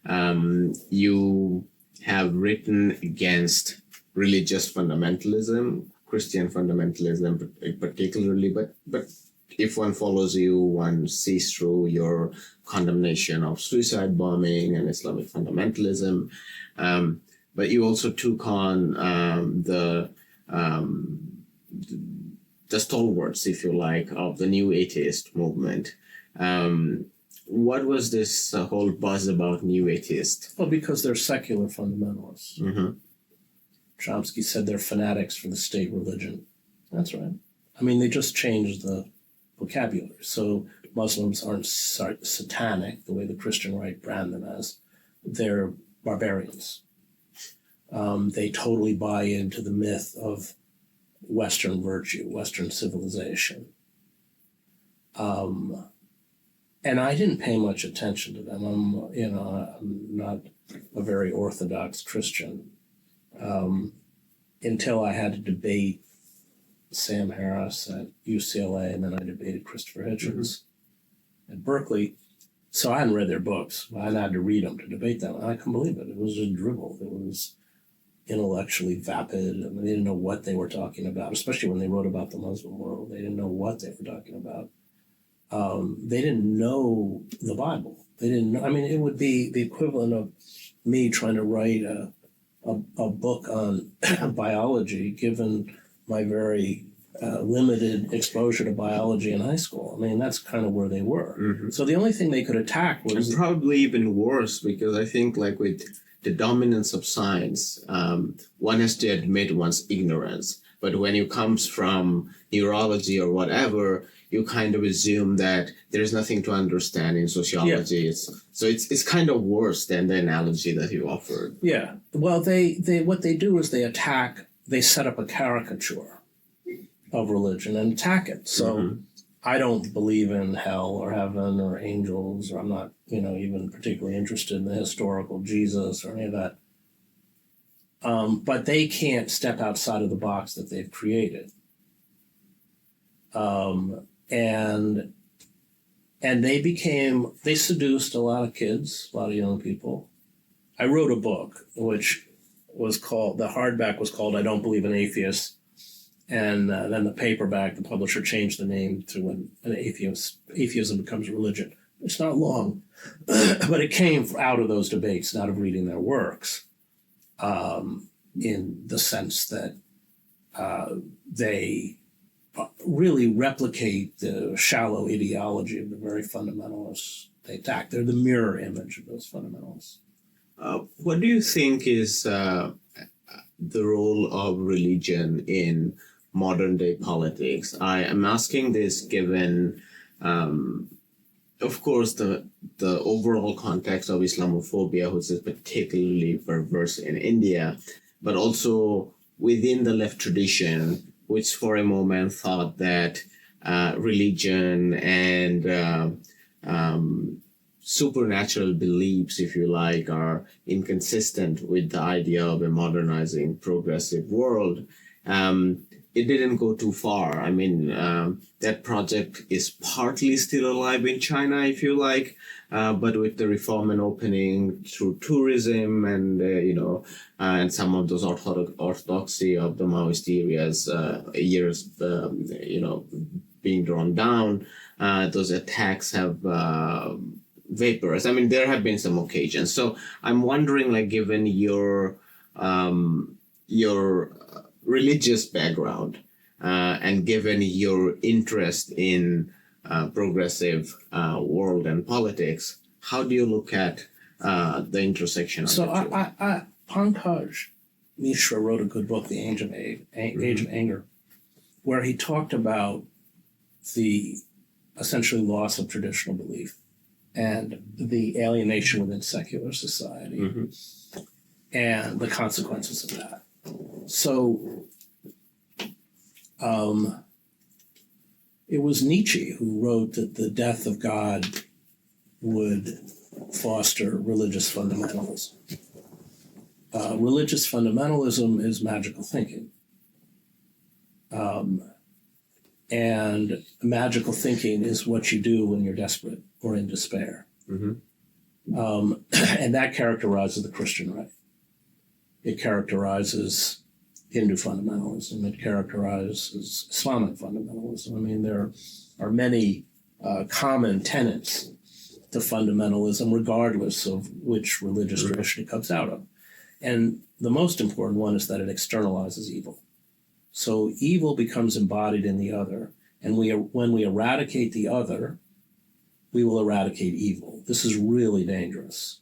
You have written against religious fundamentalism, Christian fundamentalism particularly, but if one follows you, one sees through your condemnation of suicide bombing and Islamic fundamentalism. But you also took on the stalwarts, if you like, of the new atheist movement. What was this whole buzz about new atheists? Well, because they're secular fundamentalists. Mm-hmm. Chomsky said they're fanatics for the state religion. That's right. I mean, they just changed the vocabulary. So Muslims aren't satanic the way the Christian right brand them as. They're barbarians. They totally buy into the myth of Western virtue, Western civilization. And I didn't pay much attention to them. I'm not a very orthodox Christian until I had to debate Sam Harris at UCLA, and then I debated Christopher Hedges at Berkeley. So I hadn't read their books. I had to read them to debate them. And I couldn't believe it. It was just dribble. It was intellectually vapid. I mean, they didn't know what they were talking about, especially when they wrote about the Muslim world. They didn't know what they were talking about. They didn't know the Bible. They didn't know. I mean, it would be the equivalent of me trying to write a book on biology, given my very limited exposure to biology in high school. I mean, that's kind of where they were. Mm-hmm. So the only thing they could attack was... And probably even worse, because I think like with the dominance of science, one has to admit one's ignorance. But when it comes from neurology or whatever, you kind of assume that there's nothing to understand in sociology. Yeah. So it's kind of worse than the analogy that you offered. Yeah. Well, they what they do is they set up a caricature of religion and attack it. So I don't believe in hell or heaven or angels, or I'm not, even particularly interested in the historical Jesus or any of that. But they can't step outside of the box that they've created. And they seduced a lot of kids, a lot of young people. I wrote a book which was called, the hardback was called I Don't Believe in Atheists. And then the paperback, the publisher changed the name to When an Atheism Becomes a Religion. It's not long, but it came out of those debates, not of reading their works, in the sense that they really replicate the shallow ideology of the very fundamentalists they attack. They're the mirror image of those fundamentalists. What do you think is the role of religion in modern day politics? I am asking this given, of course, the overall context of Islamophobia, which is particularly perverse in India, but also within the left tradition, which for a moment thought that religion and supernatural beliefs, if you like, are inconsistent with the idea of a modernizing, progressive world. It didn't go too far. I mean, that project is partly still alive in China, if you like, but with the reform and opening through tourism and, and some of those orthodoxy of the Maoist areas, being drawn down, those attacks have vaporized. I mean, there have been some occasions. So I'm wondering, like, given your religious background and given your interest in progressive world and politics, how do you look at the intersection of the two? Pankaj Mishra wrote a good book, The Age of Anger, where he talked about the essentially loss of traditional belief and the alienation within secular society and the consequences of that. So it was Nietzsche who wrote that the death of God would foster religious fundamentalism. Religious fundamentalism is magical thinking. And magical thinking is what you do when you're desperate or in despair. And that characterizes the Christian right. It characterizes Hindu fundamentalism. It characterizes Islamic fundamentalism. I mean, there are many common tenets to fundamentalism, regardless of which religious tradition it comes out of. And the most important one is that it externalizes evil. So evil becomes embodied in the other. And when we eradicate the other, we will eradicate evil. This is really dangerous.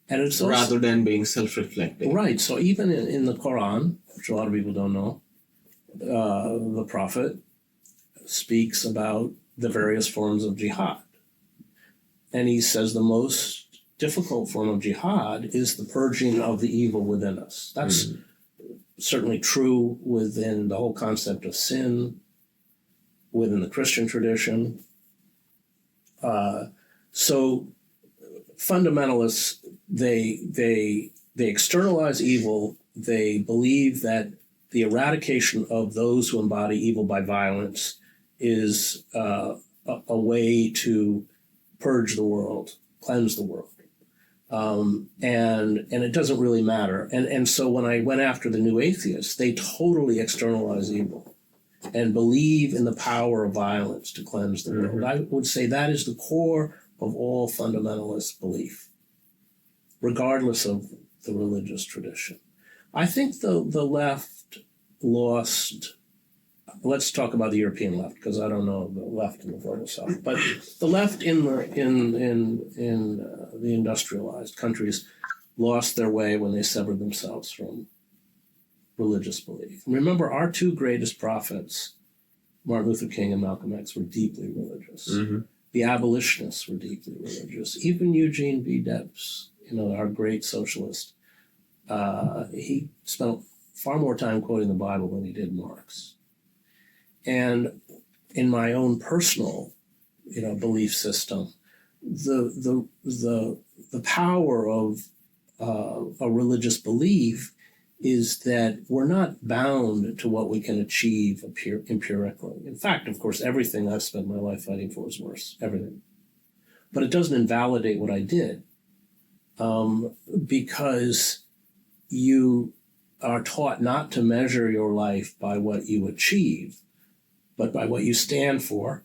And it's also, rather than being self-reflecting. right. So even in the Quran, which a lot of people don't know, the Prophet speaks about the various forms of jihad. And he says the most difficult form of jihad is the purging of the evil within us. That's certainly true within the whole concept of sin, within the Christian tradition. So fundamentalists, they externalize evil. They believe that the eradication of those who embody evil by violence is a way to purge the world, cleanse the world. And it doesn't really matter. And so when I went after the new atheists, they totally externalize evil and believe in the power of violence to cleanse the world. I would say that is the core of all fundamentalist belief, regardless of the religious tradition. I think the left lost. Let's talk about the European left, because I don't know the left in the global south. But the left in the industrialized countries lost their way when they severed themselves from religious belief. Remember, our two greatest prophets, Martin Luther King and Malcolm X, were deeply religious. The abolitionists were deeply religious. Even Eugene V. Debs, our great socialist, he spent far more time quoting the Bible than he did Marx. And in my own personal, belief system, the power of a religious belief is that we're not bound to what we can achieve empirically. In fact, of course, everything I've spent my life fighting for is worse, everything. But it doesn't invalidate what I did, because you are taught not to measure your life by what you achieve, but by what you stand for.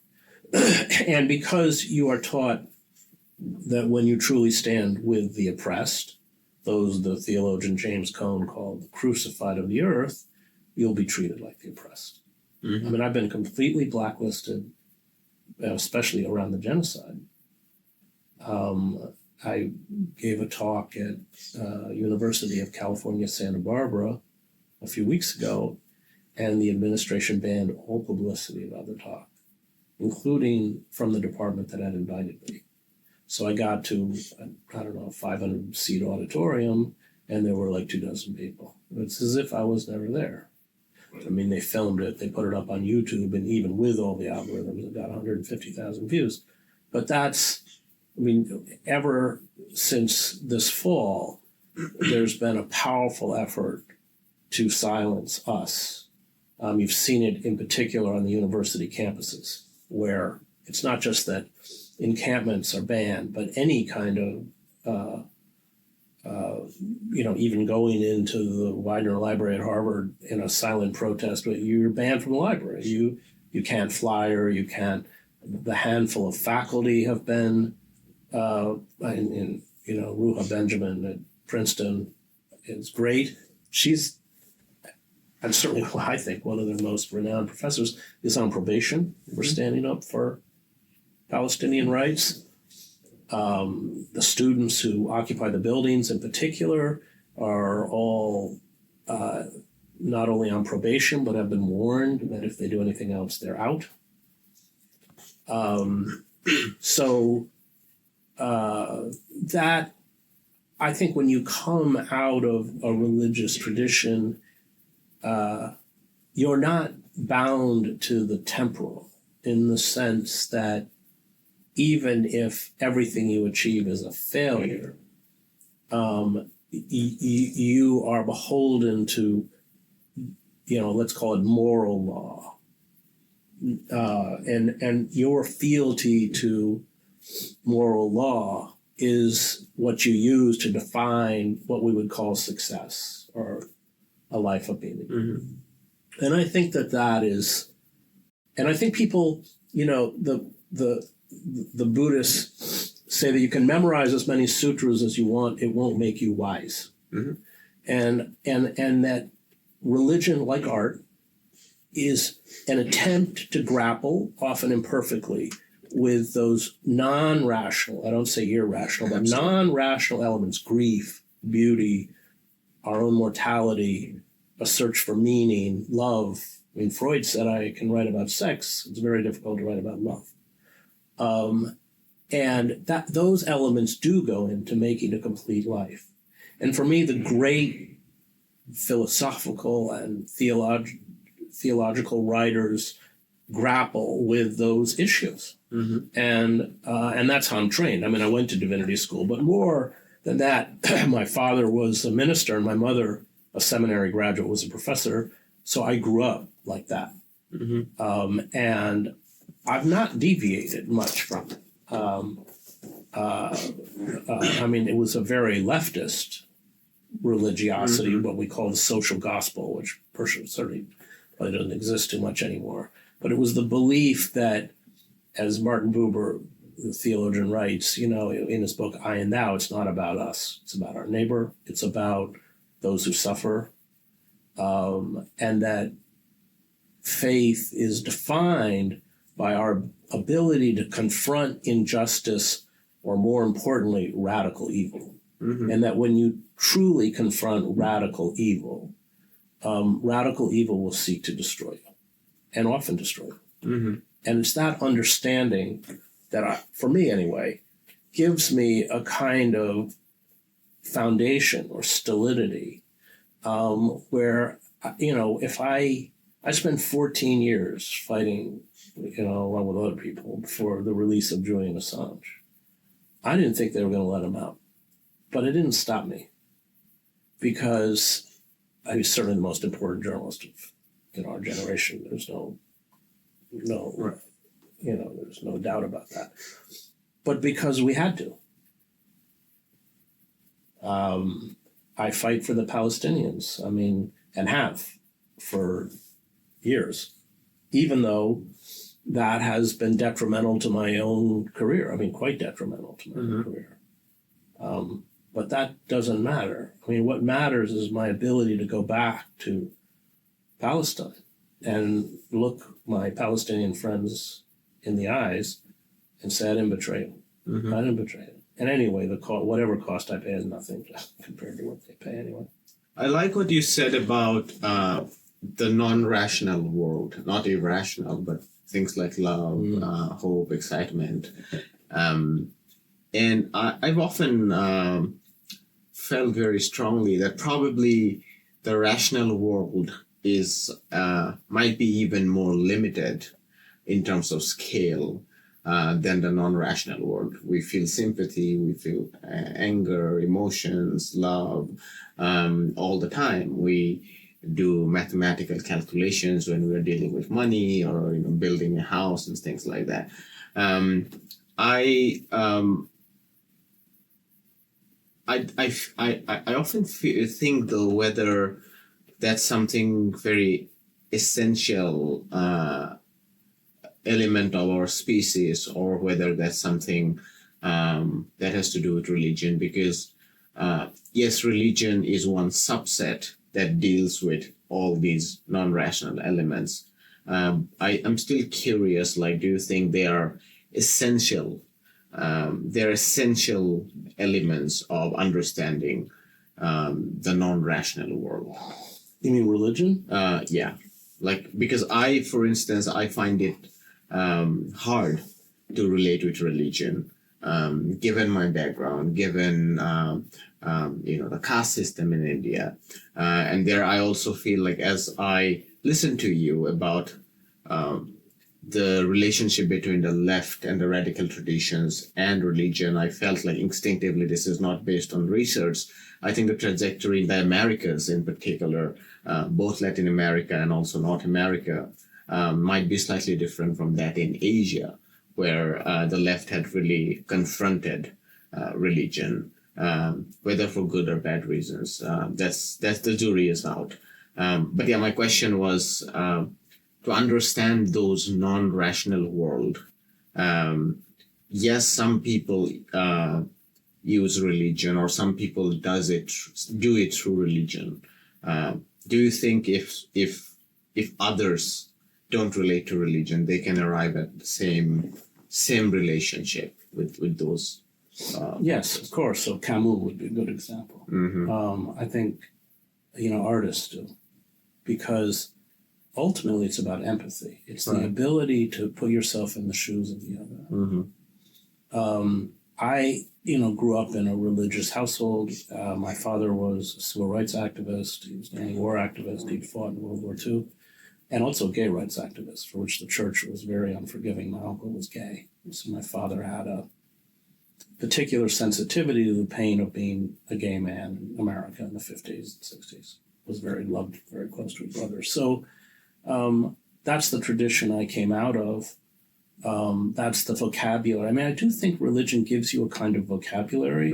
And because you are taught that when you truly stand with the oppressed, those the theologian James Cone called the crucified of the earth, you'll be treated like the oppressed. I mean, I've been completely blacklisted, especially around the genocide. I gave a talk at University of California, Santa Barbara a few weeks ago, and the administration banned all publicity about the talk, including from the department that had invited me. So I got to, a 500-seat auditorium, and there were like 24 people. It's as if I was never there. I mean, they filmed it, they put it up on YouTube, and even with all the algorithms, it got 150,000 views. But ever since this fall, there's been a powerful effort to silence us. You've seen it in particular on the university campuses, where it's not just that encampments are banned, but any kind of, even going into the Widener Library at Harvard in a silent protest, but you're banned from the library. You can't flyer, you can't. The handful of faculty have been, Ruha Benjamin at Princeton is great. And certainly, I think one of the most renowned professors is on probation for standing up for Palestinian rights. The students who occupy the buildings in particular are all not only on probation, but have been warned that if they do anything else, they're out. That, I think when you come out of a religious tradition, you're not bound to the temporal in the sense that even if everything you achieve is a failure, you are beholden to, let's call it moral law. And your fealty to moral law is what you use to define what we would call success or a life of meaning. Mm-hmm. And I think that is, and I think people, the Buddhists say that you can memorize as many sutras as you want, it won't make you wise. Mm-hmm. And that religion, like art, is an attempt to grapple, often imperfectly, with those non-rational, I don't say irrational, but non-rational elements, grief, beauty, our own mortality, a search for meaning, love. I mean, Freud said I can write about sex. It's very difficult to write about love. And that those elements do go into making a complete life. And for me, the great philosophical and theological writers grapple with those issues. Mm-hmm. And that's how I'm trained. I mean, I went to divinity school, but more than that, my father was a minister and my mother, a seminary graduate, was a professor. So I grew up like that. Mm-hmm. And I've not deviated much from it. I mean, it was a very leftist religiosity, Mm-hmm. what we call the social gospel, which certainly probably doesn't exist too much anymore. But it was the belief that, as Martin Buber, the theologian, writes, in his book, I and Thou, it's not about us. It's about our neighbor. It's about those who suffer. And that faith is defined by our ability to confront injustice, or more importantly, radical evil. Mm-hmm. And that when you truly confront radical evil will seek to destroy you, and often destroy you. Mm-hmm. And it's that understanding that, for me anyway, gives me a kind of foundation or stolidity, where, if I spent 14 years fighting, along with other people, for the release of Julian Assange. I didn't think they were going to let him out, but it didn't stop me, because I was certainly the most important journalist of our generation. There's Right. There's no doubt about that. But because we had to. I fight for the Palestinians, and have for years, even though that has been detrimental to my own career. Quite detrimental to my own career. But that doesn't matter. What matters is my ability to go back to Palestine and look my Palestinian friends in the eyes and say, I didn't betray them. Mm-hmm. I didn't betray them. And anyway, whatever cost I pay is nothing compared to what they pay anyway. I like what you said about the non-rational world, not irrational, but things like love, hope, excitement. And I've often felt very strongly that probably the rational world might be even more limited in terms of scale than the non-rational world. We feel sympathy, we feel anger, emotions, love all the time. We do mathematical calculations when we're dealing with money or building a house and things like that. I often think though whether that's something very essential element of our species, or whether that's something that has to do with religion, because yes, religion is one subset that deals with all these non-rational elements. I'm still curious, do you think they are essential? They're essential elements of understanding the non-rational world. You mean religion? Yeah. Because for instance, I find it hard to relate with religion, given my background, given the caste system in India, and there I also feel like, as I listen to you about the relationship between the left and the radical traditions and religion, I felt like instinctively this is not based on research. I think the trajectory in the Americas in particular, both Latin America and also North America, might be slightly different from that in Asia, where the left had really confronted religion, whether for good or bad reasons. That's the jury is out. But yeah, my question was to understand those non-rational world. Yes, some people use religion, or some people do it through religion. Do you think if others don't relate to religion, they can arrive at the same relationship with those? Yes, of course. So Camus would be a good example. I think, artists do, because ultimately it's about empathy. It's the ability to put yourself in the shoes of the other. I, grew up in a religious household. My father was a civil rights activist. He was an anti-war activist. He fought in World War II. And also a gay rights activist, for which the church was very unforgiving. My uncle was gay. So my father had a particular sensitivity to the pain of being a gay man in America in the 50s and 60s. Was very loved, very close to his brother. So that's the tradition I came out of. That's the vocabulary. I mean, I do think religion gives you a kind of vocabulary,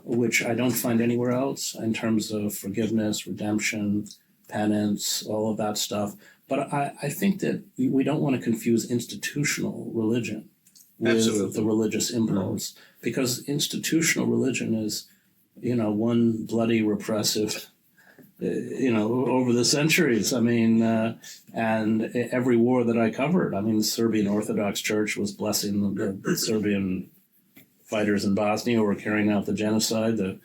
which I don't find anywhere else, in terms of forgiveness, redemption, penance, all of that stuff. But I think that we don't want to confuse institutional religion with the religious impulse, because institutional religion is, one bloody repressive, over the centuries. I mean, and every war that I covered, the Serbian Orthodox Church was blessing the Serbian fighters in Bosnia who were carrying out the genocide. The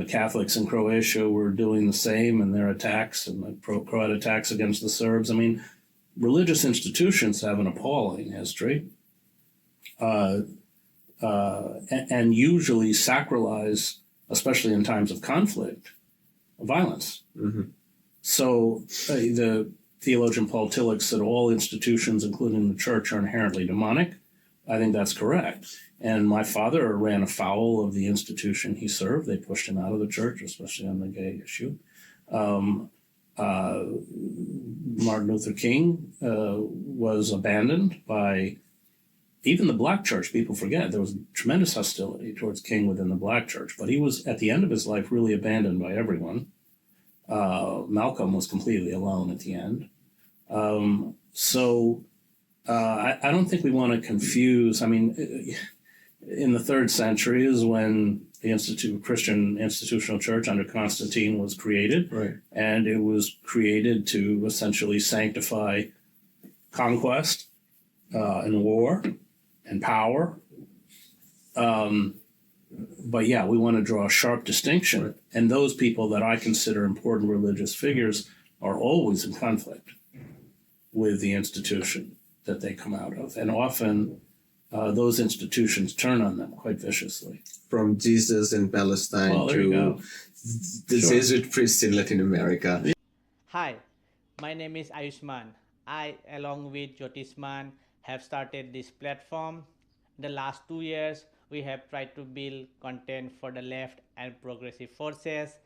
Catholics in Croatia were doing the same in their attacks, and the Croat attacks against the Serbs. Religious institutions have an appalling history, and usually sacralize, especially in times of conflict, violence. So the theologian Paul Tillich said all institutions, including the church, are inherently demonic. I think that's correct. And my father ran afoul of the institution he served. They pushed him out of the church, especially on the gay issue. Martin Luther King was abandoned by even the black church. People forget there was tremendous hostility towards King within the black church, but he was, at the end of his life, really abandoned by everyone. Malcolm was completely alone at the end. I don't think we want to confuse. In the 3rd century is when the Christian institutional church under Constantine was created. Right. And it was created to essentially sanctify conquest and war and power. But yeah, we want to draw a sharp distinction. Right. And those people that I consider important religious figures are always in conflict with the institution that they come out of. And often those institutions turn on them quite viciously. From Jesus in Palestine to the Jesuit priests in Latin America. Hi, my name is Ayushman. I, along with Jyotisman, have started this platform. The last 2 years, we have tried to build content for the left and progressive forces.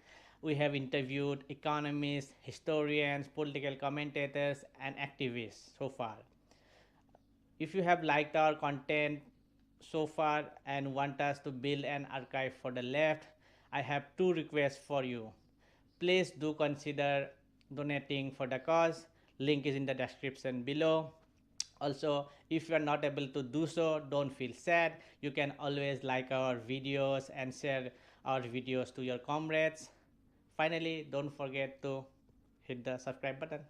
We have interviewed economists, historians, political commentators, and activists so far. If you have liked our content so far and want us to build an archive for the left, I have 2 requests for you. Please do consider donating for the cause. Link is in the description below. Also, if you are not able to do so, don't feel sad. You can always like our videos and share our videos to your comrades. Finally, don't forget to hit the subscribe button.